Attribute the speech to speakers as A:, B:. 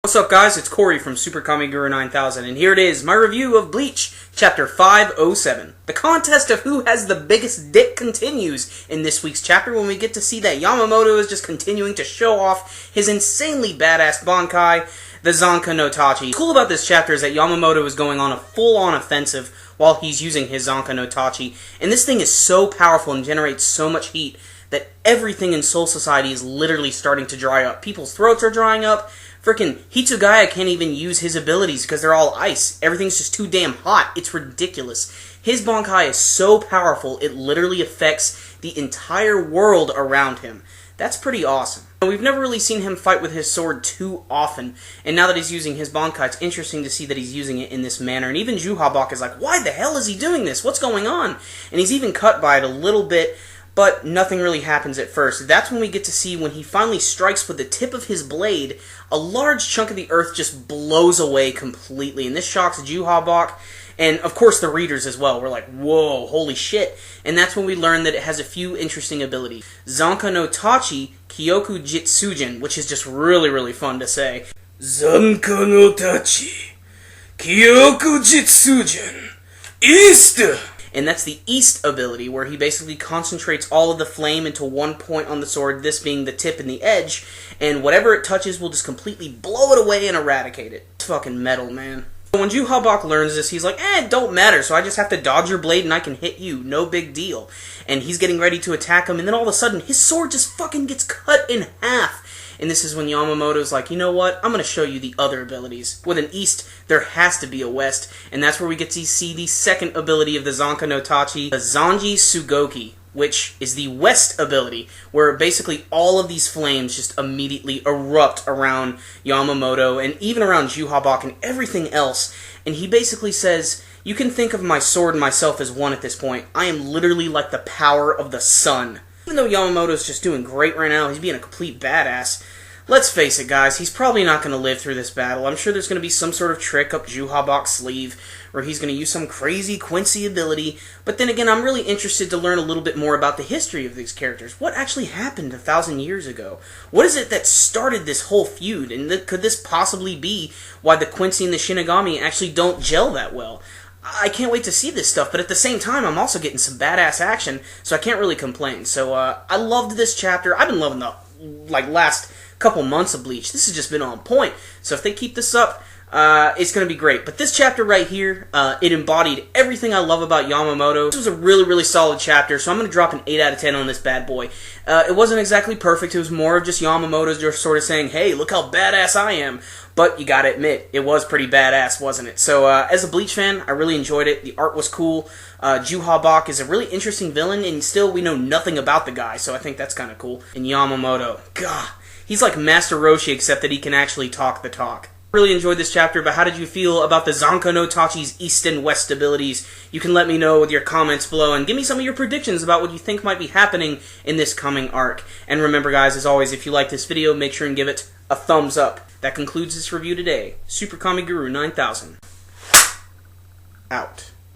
A: What's up guys, it's Corey from SuperKamiGuru9000 and here it is, my review of Bleach, Chapter 507. The contest of who has the biggest dick continues in this week's chapter when we get to see that Yamamoto is just continuing to show off his insanely badass bankai, the Zanka no Tachi. What's cool about this chapter is that Yamamoto is going on a full-on offensive while he's using his Zanka no Tachi, and this thing is so powerful and generates so much heat that everything in Soul Society is literally starting to dry up. People's throats are drying up. Frickin' Hitsugaya can't even use his abilities because they're all ice. Everything's just too damn hot. It's ridiculous. His bankai is so powerful, it literally affects the entire world around him. That's pretty awesome. We've never really seen him fight with his sword too often, and now that he's using his bankai, it's interesting to see that he's using it in this manner. And even Juhabak is like, why the hell is he doing this? What's going on? And he's even cut by it a little bit, but nothing really happens at first. That's when we get to see when he finally strikes with the tip of his blade, a large chunk of the earth just blows away completely. And this shocks Juhabak, and of course the readers as well. We're like, whoa, holy shit. And that's when we learn that it has a few interesting abilities. Zanka no Tachi Kyoku Jitsujin, which is just really, really fun to say. Zanka no Tachi Kyoku Jitsujin East! And that's the East ability, where he basically concentrates all of the flame into one point on the sword, this being the tip and the edge, and whatever it touches will just completely blow it away and eradicate it. It's fucking metal, man. When Juhabak learns this, he's like, it don't matter, so I just have to dodge your blade and I can hit you, no big deal. And he's getting ready to attack him, and then all of a sudden, his sword just fucking gets cut in half. And this is when Yamamoto's like, you know what, I'm going to show you the other abilities. With an East, there has to be a West, and that's where we get to see the second ability of the Zanka no Tachi, the Zanji Sugoki, which is the West ability, where basically all of these flames just immediately erupt around Yamamoto, and even around Juhabak and everything else, and he basically says, you can think of my sword and myself as one at this point. I am literally like the power of the sun. Even though Yamamoto's just doing great right now, he's being a complete badass, let's face it guys, he's probably not going to live through this battle. I'm sure there's going to be some sort of trick up Juhabak's sleeve, where he's going to use some crazy Quincy ability, but then again, I'm really interested to learn a little bit more about the history of these characters. What actually happened 1,000 years ago? What is it that started this whole feud, and could this possibly be why the Quincy and the Shinigami actually don't gel that well? I can't wait to see this stuff, but at the same time, I'm also getting some badass action, so I can't really complain. So, I loved this chapter. I've been loving the, last couple months of Bleach. This has just been on point. So if they keep this up, it's going to be great. But this chapter right here, it embodied everything I love about Yamamoto. This was a really, really solid chapter, so I'm going to drop an 8 out of 10 on this bad boy. It wasn't exactly perfect. It was more of just Yamamoto just sort of saying, hey, look how badass I am. But you gotta admit, it was pretty badass, wasn't it? So, as a Bleach fan, I really enjoyed it. The art was cool. Juhabak is a really interesting villain, and still we know nothing about the guy, so I think that's kind of cool. And Yamamoto, God, he's like Master Roshi, except that he can actually talk the talk. Really enjoyed this chapter, but how did you feel about the Zanka no Tachi's East and West abilities? You can let me know with your comments below, and give me some of your predictions about what you think might be happening in this coming arc. And remember guys, as always, if you like this video, make sure and give it a thumbs up. That concludes this review today. SuperKamiGuru9000. Out.